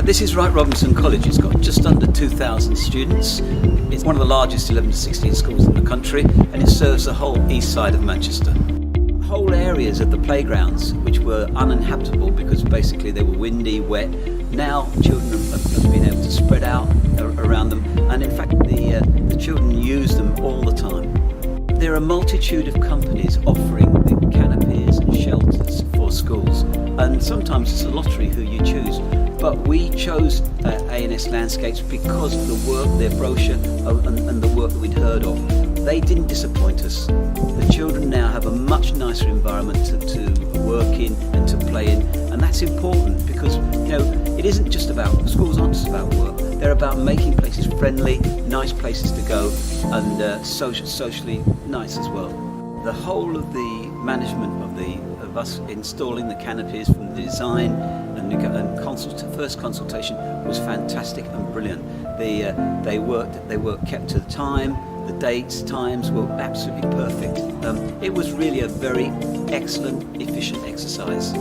This is Wright Robinson College. It's got just under 2,000 students. It's one of the largest 11 to 16 schools in the country, and it serves the whole east side of Manchester. Whole areas of the playgrounds which were uninhabitable because basically they were windy, wet. Now children have been able to spread out around them, and in fact the children use them all the time. There are a multitude of companies offering the canopies and shelters for schools, and sometimes it's a lottery who you choose. But we chose A&S Landscapes because of the work, their brochure, and the work that we'd heard of. They didn't disappoint us. The children now have a much nicer environment to work in and to play in, and that's important because it isn't just about, schools aren't just about work. They're about making places friendly, nice places to go, and socially nice as well. The whole of the management of us installing the canopies, from the design and first consultation, was fantastic and brilliant. They worked kept to the time. The dates, times were absolutely perfect. It was really a very excellent, efficient exercise.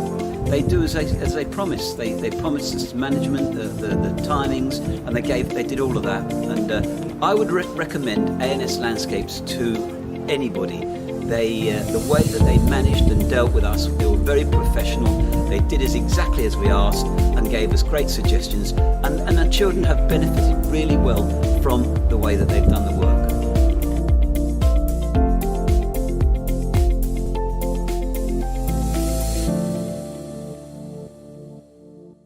They do as they promised. They promised us management, the timings, and they did all of that. And I would recommend A&S Landscapes to anybody. The way that they managed and dealt with us, they were very professional. They did exactly as we asked and gave us great suggestions. And our children have benefited really well from the way that they've done the work.